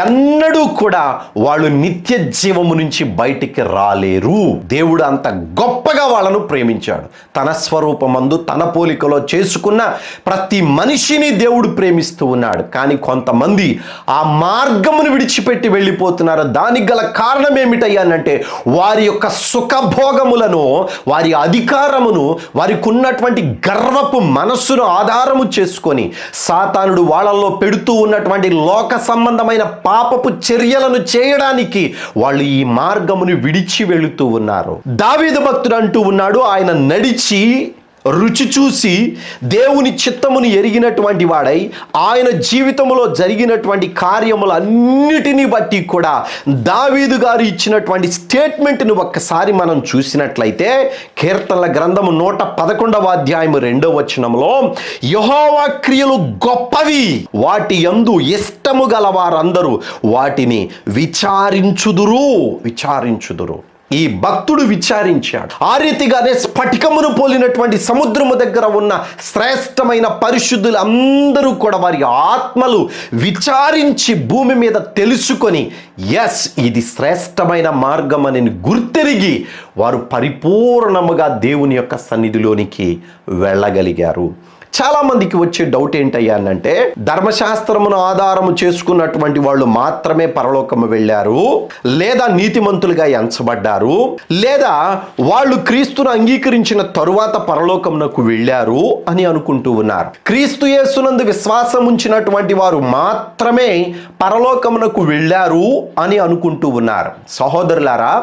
ఎన్నడూ కూడా వాళ్ళు నిత్య జీవము నుంచి బయటికి రాలేరు. దేవుడు అంత గొప్పగా వాళ్ళను ప్రేమించాడు. తన స్వరూపమందు తన పోలికలో చేసుకున్న ప్రతి మనిషిని దేవుడు ప్రేమిస్తూ ఉన్నాడు. కానీ కొంతమంది ఆ మార్గమును విడిచిపెట్టి వెళ్ళిపోతున్నారు. దానికి గల కారణం ఏమిటయ్యానంటే, వారి యొక్క సుఖభోగములను, వారి అధికారమును, వారికి ఉన్నటువంటి గర్వపు మనస్సును ఆధారము చేసుకొని సాతానుడు వాళ్ళల్లో పెడుతూ ఉన్నటువంటి లోక సంబంధమైన పాపపు చర్యలను చేయడానికి వాళ్ళు ఈ మార్గమును విడిచి వెళుతూ ఉన్నారు. దావీదు భక్తుడు అంటూ ఉన్నాడు, ఆయన నడిచి రుచి చూసి దేవుని చిత్తమును ఎరిగినటువంటి వాడై ఆయన జీవితంలో జరిగినటువంటి కార్యములన్నిటినీ బట్టి కూడా దావీదు గారు ఇచ్చినటువంటి స్టేట్మెంట్ను ఒక్కసారి మనం చూసినట్లయితే కీర్తనల గ్రంథము 111వ అధ్యాయము 2వ వచనంలో యెహోవా క్రియలు గొప్పవి, వాటి యందు ఇష్టము గల వారందరూ వాటిని విచారించుదురు. ఈ భక్తుడు విచారించాడు. ఆ రీతిగానే స్ఫటికమును పోలినటువంటి సముద్రము దగ్గర ఉన్న శ్రేష్టమైన పరిశుద్ధులు అందరూ కూడా వారి ఆత్మలు విచారించి భూమి మీద తెలుసుకొని ఇది శ్రేష్టమైన మార్గం అని గుర్తెరిగి వారు పరిపూర్ణముగా దేవుని యొక్క సన్నిధిలోనికి వెళ్ళగలిగారు. చాలా మందికి వచ్చే డౌట్ ఏంటయ్యా అంటే, ధర్మశాస్త్రమును ఆధారము చేసుకున్నటువంటి వాళ్ళు మాత్రమే పరలోకము వెళ్ళారు, లేదా నీతిమంతులుగా ఎంచబడ్డారు, లేదా వాళ్ళు క్రీస్తును అంగీకరించిన తరువాత పరలోకమునకు వెళ్ళారు అని అనుకుంటూ ఉన్నారు. క్రీస్తు యేసునందు విశ్వాసం ఉంచినటువంటి వారు మాత్రమే పరలోకమునకు వెళ్ళారు అని అనుకుంటూ ఉన్నారు. సహోదరులారా,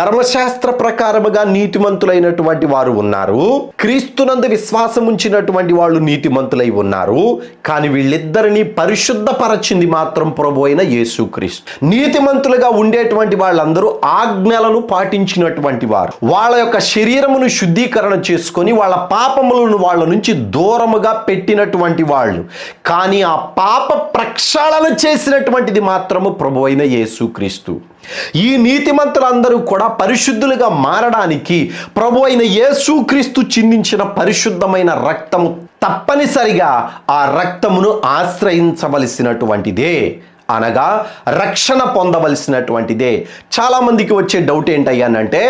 ధర్మశాస్త్ర ప్రకారముగా నీతిమంతులైనటువంటి వారు ఉన్నారు, క్రీస్తునందు విశ్వాసం ఉంచినటువంటి వాళ్ళు నీతిమంతులై ఉన్నారు. కానీ వీళ్ళిద్దరిని పరిశుద్ధపరచింది మాత్రం ప్రభు అయిన యేసుక్రీస్తు. నీతిమంతులుగా ఉండేటువంటి వాళ్ళందరూ ఆజ్ఞలను పాటించినటువంటి వారు, వాళ్ళ యొక్క శరీరమును శుద్ధీకరణ చేసుకొని వాళ్ళ పాపములను వాళ్ళ నుంచి దూరముగా పెట్టినటువంటి వాళ్ళు. కానీ ఆ పాప ప్రక్షాళన చేసినటువంటిది మాత్రము ప్రభు అయిన యేసుక్రీస్తు. ఈ నీతిమంతులందరూ కూడా పరిశుద్ధులుగా మారడానికి ప్రభు అయిన యేసుక్రీస్తు చిందించిన పరిశుద్ధమైన రక్తము తప్పనిసరిగా ఆ రక్తమును ఆశ్రయించవలసినటువంటిదే, అనగా రక్షణ పొందవలసినటువంటిదే. చాలామందికి వచ్చే డౌట్ ఏంటయ్యానంటే,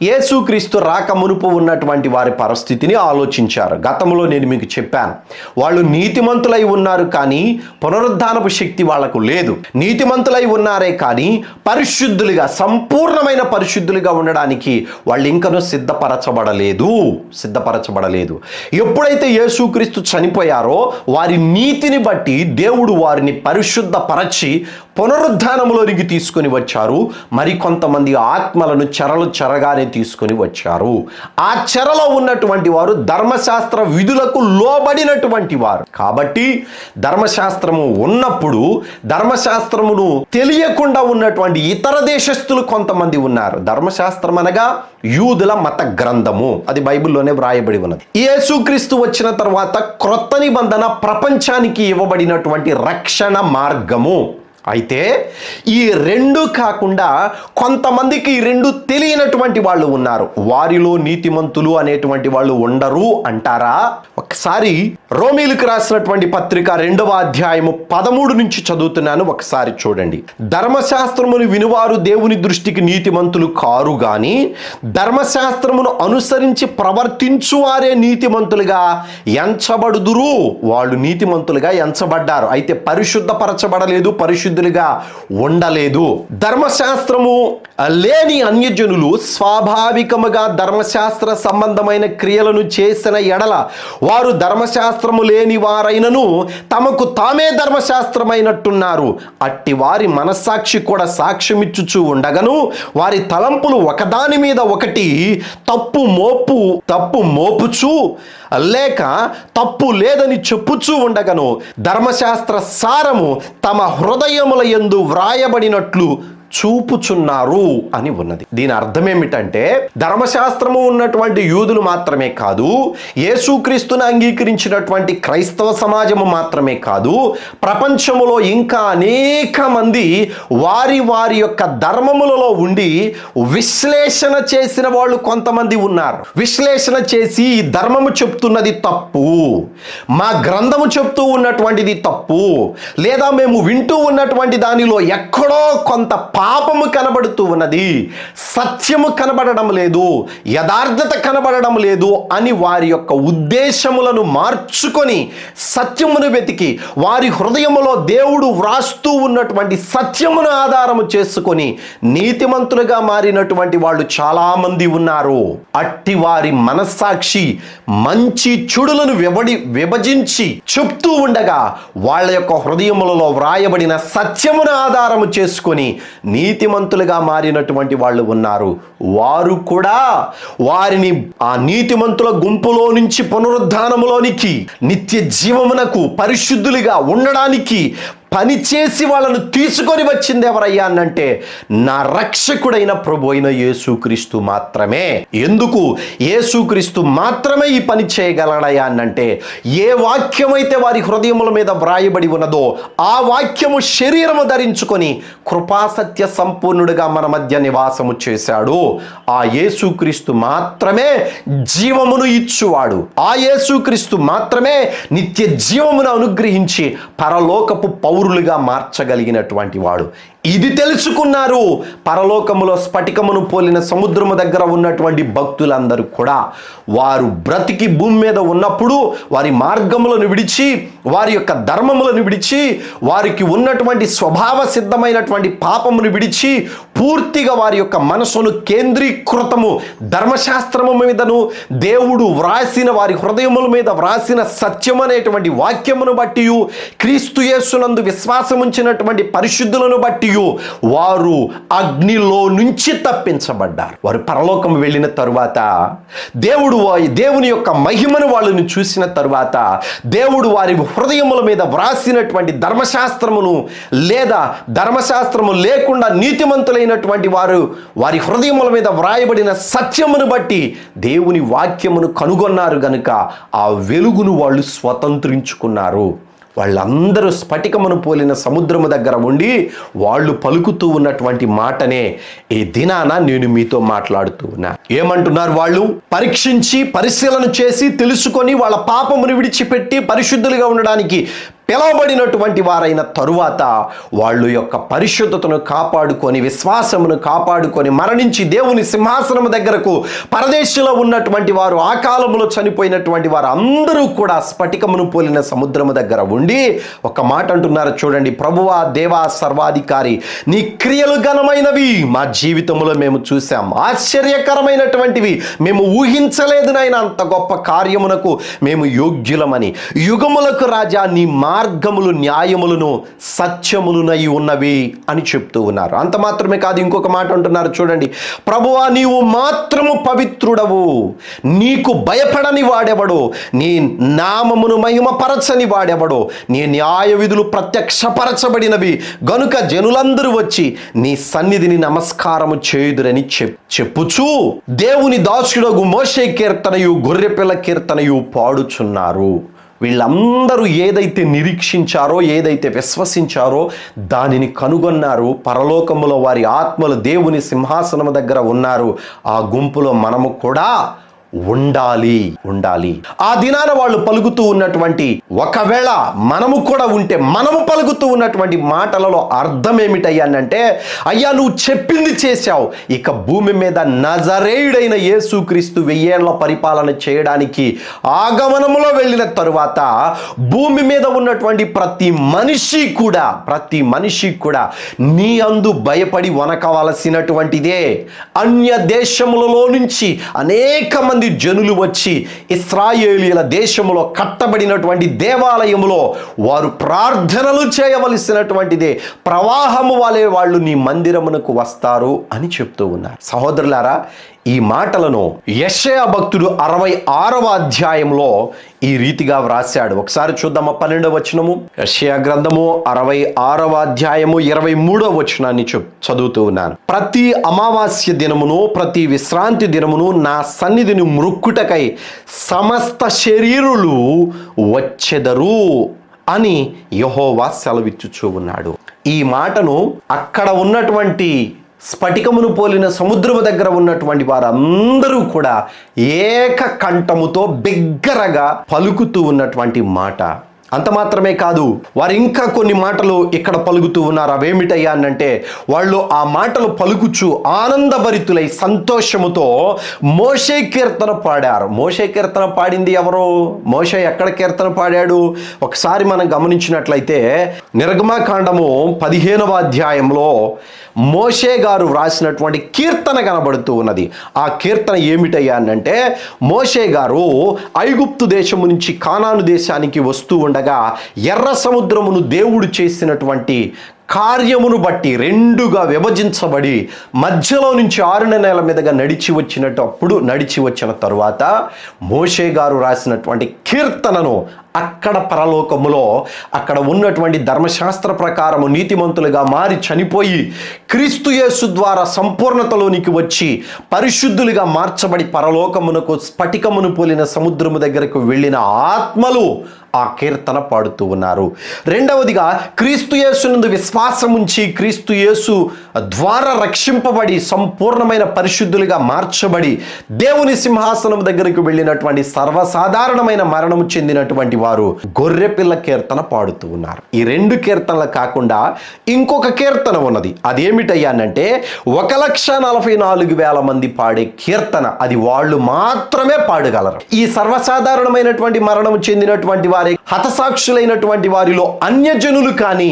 యేసుక్రీస్తు రాక మునుపు ఉన్నటువంటి వారి పరిస్థితిని ఆలోచించారు. గతంలో నేను మీకు చెప్పాను, వాళ్ళు నీతిమంతులై ఉన్నారు కానీ పునరుద్ధానపు శక్తి వాళ్లకు లేదు. నీతిమంతులై ఉన్నారే కానీ పరిశుద్ధులుగా, సంపూర్ణమైన పరిశుద్ధులుగా ఉండడానికి వాళ్ళు ఇంకనూ సిద్ధపరచబడలేదు. ఎప్పుడైతే యేసుక్రీస్తు చనిపోయారో వారి నీతిని బట్టి దేవుడు వారిని పరిశుద్ధపరచి పునరుద్ధానంలోనికి తీసుకొని వచ్చారు. మరికొంతమంది ఆత్మలను చెరగానే తీసుకొని వచ్చారు. ఆ చెరలో ఉన్నటువంటి వారు ధర్మశాస్త్ర విధులకు లోబడినటువంటి వారు. కాబట్టి ధర్మశాస్త్రము ఉన్నప్పుడు ధర్మశాస్త్రమును తెలియకుండా ఉన్నటువంటి ఇతర దేశస్థులు కొంతమంది ఉన్నారు. ధర్మశాస్త్రం అనగా యూదుల మత గ్రంథము, అది బైబిల్లోనే వ్రాయబడి ఉన్నది. యేసుక్రీస్తు వచ్చిన తర్వాత క్రొత్త నిబంధన ప్రపంచానికి ఇవ్వబడినటువంటి రక్షణ మార్గము. అయితే ఈ రెండు కాకుండా కొంతమందికి ఈ రెండు తెలియనటువంటి వాళ్ళు ఉన్నారు. వారిలో నీతిమంతులు అనేటువంటి వాళ్ళు ఉండరు అంటారా? ఒకసారి రోమీలకు రాసినటువంటి పత్రిక 2వ అధ్యాయము 13 నుంచి చదువుతున్నాను, ఒకసారి చూడండి. ధర్మశాస్త్రమును వినువారు దేవుని దృష్టికి నీతిమంతులు కారు గాని ధర్మశాస్త్రమును అనుసరించి ప్రవర్తించువారే నీతిమంతులుగా ఎంచబడుదురు. వాళ్ళు నీతిమంతులుగా ఎంచబడ్డారు, అయితే పరిశుద్ధపరచబడలేదు, పరిశుద్ధులుగా ఉండలేదు. ధర్మశాస్త్రము లేని అన్యజనులు స్వాభావికముగా ధర్మశాస్త్ర సంబంధమైన క్రియలను చేసిన ఎడల వారు ధర్మశాస్త్రము లేని వారైనను తమకు తామే ధర్మశాస్త్రమైనట్టున్నారు. అట్టి వారి మనస్సాక్షి కూడా సాక్ష్యమిచ్చుచూ ఉండగను వారి తలంపులు ఒకదాని మీద ఒకటి తప్పు మోపుచూ లేక తప్పు లేదని చెప్పుచూ ఉండగను ధర్మశాస్త్ర సారము తమ హృదయముల యందు వ్రాయబడినట్లు చూపుచున్నారు అని ఉన్నది. దీని అర్థం ఏమిటంటే, ధర్మశాస్త్రము ఉన్నటువంటి యూదులు మాత్రమే కాదు, యేసుక్రీస్తును అంగీకరించినటువంటి క్రైస్తవ సమాజము మాత్రమే కాదు, ప్రపంచములో ఇంకా అనేక మంది వారి యొక్క ధర్మములలో ఉండి విశ్లేషణ చేసిన వాళ్ళు కొంతమంది ఉన్నారు. విశ్లేషణ చేసి ఈ ధర్మము చెప్తున్నది తప్పు, మా గ్రంథము చెప్తూ ఉన్నటువంటిది తప్పు, లేదా మేము వింటూ ఉన్నటువంటి దానిలో ఎక్కడో కొంత పాపము కనబడుతూ ఉన్నది, సత్యము కనబడడం లేదు, యథార్థత కనబడడం లేదు అని వారి యొక్క ఉద్దేశములను మార్చుకొని సత్యమును వెతికి వారి హృదయములో దేవుడు వ్రాస్తూ ఉన్నటువంటి సత్యమును ఆధారము చేసుకొని నీతిమంతులుగా మారినటువంటి వాళ్ళు చాలా మంది ఉన్నారు. అట్టి వారి మనస్సాక్షి మంచి చెడులను విభజించి చెప్తూ ఉండగా వాళ్ళ యొక్క హృదయములలో వ్రాయబడిన సత్యమును ఆధారము చేసుకొని నీతిమంతులుగా మారినటువంటి వాళ్ళు ఉన్నారు. వారు కూడా వారిని ఆ నీతిమంతుల గుంపులో నుంచి పునరుద్ధానములోనికి నిత్య జీవమునకు పరిశుద్ధులుగా ఉండడానికి పనిచేసి వాళ్ళను తీసుకొని వచ్చింది ఎవరయ్యా అనంటే నా రక్షకుడైన ప్రభు అయిన యేసుక్రీస్తు మాత్రమే. ఎందుకు యేసుక్రీస్తు మాత్రమే ఈ పని చేయగలడయ్యా అనంటే ఏ వాక్యమైతే వారి హృదయముల మీద వ్రాయబడి ఉన్నదో ఆ వాక్యము శరీరము ధరించుకొని కృపాసత్య సంపూర్ణుడిగా మన మధ్య నివాసము చేశాడు. ఆ యేసుక్రీస్తు మాత్రమే జీవమును ఇచ్చువాడు. ఆ యేసుక్రీస్తు మాత్రమే నిత్య జీవమును అనుగ్రహించి పరలోకపు పౌరులుగా మార్చగలిగినటువంటి వాడు. ఇది తెలుసుకున్నారు పరలోకములో స్ఫటికమును పోలిన సముద్రము దగ్గర ఉన్నటువంటి భక్తులందరూ కూడా. వారు బ్రతికి భూమి మీద ఉన్నప్పుడు వారి మార్గములను విడిచి, వారి యొక్క ధర్మములను విడిచి, వారికి ఉన్నటువంటి స్వభావ సిద్ధమైనటువంటి పాపమును విడిచి పూర్తిగా వారి యొక్క మనసును కేంద్రీకృతము ధర్మశాస్త్రము మీదను దేవుడు వ్రాసిన వారి హృదయముల మీద వ్రాసిన సత్యం అనేటువంటి వాక్యమును బట్టి, క్రీస్తు యేసునందు విశ్వాసం ఉంచినటువంటి పరిశుద్ధులను బట్టి వారు అగ్నిలో నుంచి తప్పించబడ్డారు. వారు పరలోకం వెళ్ళిన తరువాత దేవుని యొక్క మహిమను వాళ్ళని చూసిన తరువాత దేవుడు వారి హృదయముల మీద వ్రాసినటువంటి ధర్మశాస్త్రమును లేదా ధర్మశాస్త్రము లేకుండా నీతిమంతులైనటువంటి వారు వారి హృదయముల మీద వ్రాయబడిన సత్యమును బట్టి దేవుని వాక్యమును కనుగొన్నారు గనుక ఆ వెలుగును వాళ్ళు స్వతంత్రించుకున్నారు. వాళ్ళందరూ స్ఫటికమును పోలిన సముద్రము దగ్గర ఉండి వాళ్ళు పలుకుతూ ఉన్నటువంటి మాటనే ఈ దినాన నేను మీతో మాట్లాడుతూ ఉన్నా. ఏమంటున్నారు వాళ్ళు? పరీక్షించి పరిశీలన చేసి తెలుసుకొని వాళ్ళ పాపమును విడిచిపెట్టి పరిశుద్ధులుగా ఉండడానికి పిలవబడినటువంటి వారైన తరువాత వాళ్ళు యొక్క పరిశుద్ధతను కాపాడుకొని విశ్వాసమును కాపాడుకొని మరణించి దేవుని సింహాసనము దగ్గరకు పరదేశంలో ఉన్నటువంటి వారు, ఆ కాలంలో చనిపోయినటువంటి వారు అందరూ కూడా స్ఫటికమును పోలిన సముద్రము దగ్గర ఉండి ఒక మాట అంటున్నారు చూడండి, ప్రభువా దేవా సర్వాధికారి, నీ క్రియలు ఘనమైనవి మా జీవితంలో మేము చూసాం, ఆశ్చర్యకరమైనటువంటివి, మేము ఊహించలేదు నాయన అంత గొప్ప కార్యమునకు మేము యోగ్యులమని. యుగములకు రాజా నీ మార్గములు న్యాయములను సత్యములునై ఉన్నవి అని చెప్తూ ఉన్నారు. అంత మాత్రమే కాదు, ఇంకొక మాట అంటున్నారు చూడండి, ప్రభువా నీవు మాత్రము పవిత్రుడవు, నీకు భయపడని వాడెవడు, నీ నామమును మహిమపరచని వాడెవడు, నీ న్యాయ విధులు ప్రత్యక్షపరచబడినవి గనుక జనులందరూ వచ్చి నీ సన్నిధిని నమస్కారము చేయుదురని చెప్పుచూ దేవుని దాసుడగు మోషే కీర్తనయు గొర్రెపిల్ల కీర్తనయు పాడుచున్నారు. వీళ్ళందరూ ఏదైతే నిరీక్షించారో, ఏదైతే విశ్వసించారో దానిని కనుగొన్నారు. పరలోకములో వారి ఆత్మలు దేవుని సింహాసనము దగ్గర ఉన్నారు. ఆ గుంపులో మనము కూడా ఉండాలి. ఆ దినాన వాళ్ళు పలుకుతూ ఉన్నటువంటి, ఒకవేళ మనము కూడా ఉంటే మనము పలుకుతూ ఉన్నటువంటి మాటలలో అర్థం ఏమిటయ్యానంటే, అయ్యా నువ్వు చెప్పింది చేశావు, ఇక భూమి మీద నజరేయుడైన యేసుక్రీస్తు 1000 ఏళ్ల పరిపాలన చేయడానికి ఆగమనములో వెళ్ళిన తరువాత భూమి మీద ఉన్నటువంటి ప్రతి మనిషి కూడా నీ అందు భయపడి వనకవలసినటువంటిదే. అన్య దేశములలో నుంచి అనేక మంది జనులు వచ్చి ఇశ్రాయేలీయుల దేశములో కట్టబడినటువంటి దేవాలయములో వారు ప్రార్థనలు చేయవలసినటువంటిదే. ప్రవాహము వలె వాళ్ళు నీ మందిరమునకు వస్తారు అని చెప్తూ ఉన్నారు. సహోదరులారా, ఈ మాటలను యెషయా భక్తుడు 66వ అధ్యాయంలో ఈ రీతిగా వ్రాశాడు. ఒకసారి చూద్దామా 12వ వచనము. యెషయా గ్రంథము 66వ అధ్యాయము 23వ వచనాన్ని చదువుతూ ఉన్నాను. ప్రతి అమావాస్య దినమును ప్రతి విశ్రాంతి దినమును నా సన్నిధిని మృక్కుటకై సమస్త శరీరులు వచ్చెదరు అని యెహోవా సెలవిచ్చుచూ ఉన్నాడు. ఈ మాటను అక్కడ ఉన్నటువంటి స్ఫటికమును పోలిన సముద్రము దగ్గర ఉన్నటువంటి వారందరూ కూడా ఏక కంఠముతో బిగ్గరగా పలుకుతూ ఉన్నటువంటి మాట. అంత మాత్రమే కాదు, వారు ఇంకా కొన్ని మాటలు ఇక్కడ పలుకుతూ ఉన్నారు. అవేమిటయ్యా అనంటే, వాళ్ళు ఆ మాటలు పలుకుచు ఆనందభరితులై సంతోషముతో మోషే కీర్తన పాడారు. మోషే కీర్తన పాడింది ఎవరు? మోషే ఎక్కడ కీర్తన పాడాడు? ఒకసారి మనం గమనించినట్లయితే నిర్గమకాండము 15వ అధ్యాయంలో మోషే గారు వ్రాసినటువంటి కీర్తన కనబడుతూ ఉన్నది. ఆ కీర్తన ఏమిటయ్యా అనంటే, మోషే గారు ఐగుప్తు దేశము నుంచి కానాను దేశానికి వస్తూ ఉండగా ఎర్ర సముద్రమును దేవుడు చేసినటువంటి కార్యమును బట్టి రెండుగా విభజించబడి మధ్యలో నుంచి 6 నెలల మీదుగా నడిచి వచ్చిన తరువాత మోషే గారు రాసినటువంటి కీర్తనను అక్కడ పరలోకములో అక్కడ ఉన్నటువంటి ధర్మశాస్త్ర ప్రకారము నీతిమంతులుగా మారి చనిపోయి క్రీస్తు యేసు ద్వారా సంపూర్ణతలోనికి వచ్చి పరిశుద్ధులుగా మార్చబడి పరలోకమునకు స్ఫటికమును పోలిన సముద్రము దగ్గరకు వెళ్ళిన ఆత్మలు ఆ కీర్తన పాడుతూ ఉన్నారు. రెండవదిగా, క్రీస్తు యేసునందు విశ్వాసం ఉంచి క్రీస్తు యేసు ద్వారా రక్షింపబడి సంపూర్ణమైన పరిశుద్ధులుగా మార్చబడి దేవుని సింహాసనం దగ్గరకు వెళ్ళినటువంటి సర్వసాధారణమైన మరణము చెందినటువంటి వారు గొర్రెపిల్ల కీర్తన పాడుతూ ఉన్నారు. ఈ 2 కీర్తనలు కాకుండా ఇంకొక కీర్తన ఉన్నది. అదేమిటయ్యానంటే 1,44,000 మంది పాడే కీర్తన. అది వాళ్ళు మాత్రమే పాడగలరు. ఈ సర్వసాధారణమైనటువంటి మరణము చెందినటువంటి వారి హతసాక్షులైనటువంటి వారిలో అన్యజనులు కానీ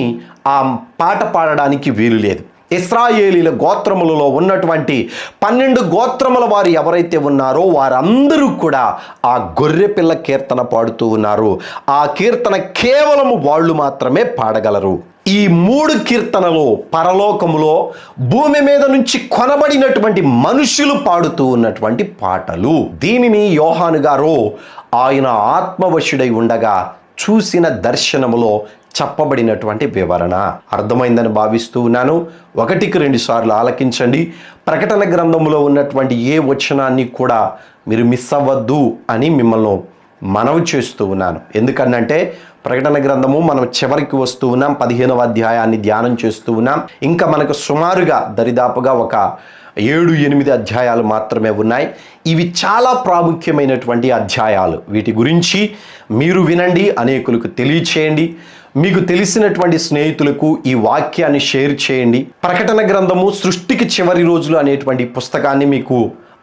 ఆ పాట పాడడానికి వీలు లేదు. ఇశ్రాయేలీల గోత్రములలో ఉన్నటువంటి 12 గోత్రముల వారు ఎవరైతే ఉన్నారో వారందరూ కూడా ఆ గొర్రెపిల్ల కీర్తన పాడుతూ ఉన్నారు. ఆ కీర్తన కేవలము వాళ్ళు మాత్రమే పాడగలరు. ఈ 3 కీర్తనలు పరలోకములో భూమి మీద నుంచి కొనబడినటువంటి మనుషులు పాడుతూ ఉన్నటువంటి పాటలు. దీనిని యోహాను గారు ఆయన ఆత్మవశుడై ఉండగా చూసిన దర్శనములో చెప్పబడినటువంటి వివరణ. అర్థమైందని భావిస్తూ ఉన్నాను. 1-2 సార్లు ఆలకించండి. ప్రకటన గ్రంథంలో ఉన్నటువంటి ఏ వచనాన్ని కూడా మీరు మిస్ అవ్వద్దు అని మిమ్మల్ని మనవి చేస్తూ ఉన్నాను. ఎందుకనంటే ప్రకటన గ్రంథము మనం చివరికి వస్తూ ఉన్నాం. 15వ అధ్యాయాన్ని ధ్యానం చేస్తూ ఉన్నాం. ఇంకా మనకు సుమారుగా దరిదాపుగా ఒక 7-8 అధ్యాయాలు మాత్రమే ఉన్నాయి. ఇవి చాలా ప్రాముఖ్యమైనటువంటి అధ్యాయాలు. వీటి గురించి మీరు వినండి, అనేకులకు తెలియచేయండి. మీకు తెలిసినటువంటి స్నేహితులకు ఈ వాక్యాన్ని షేర్ చేయండి. ప్రకటన గ్రంథము సృష్టికి చివరి రోజులు అనేటువంటి పుస్తకాన్ని మీకు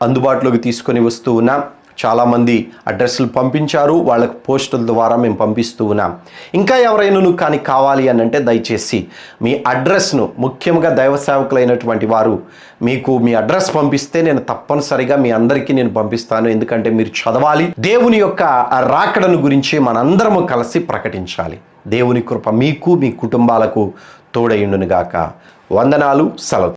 అందుబాటులోకి తీసుకొని వస్తూ ఉన్నాం. చాలామంది అడ్రస్లు పంపించారు. వాళ్ళకు పోస్టుల ద్వారా మేము పంపిస్తూ ఉన్నాం. ఇంకా ఎవరైనా కానీ కావాలి అని అంటే దయచేసి మీ అడ్రస్ను, ముఖ్యంగా దైవ సేవకులైనటువంటి వారు మీకు మీ అడ్రస్ పంపిస్తే నేను తప్పనిసరిగా మీ అందరికీ నేను పంపిస్తాను. ఎందుకంటే మీరు చదవాలి. దేవుని యొక్క రాకడను గురించి మనందరము కలిసి ప్రకటించాలి. దేవుని కృప మీకు, మీ కుటుంబాలకు తోడయుండును గాక. వందనాలు. సెలవు.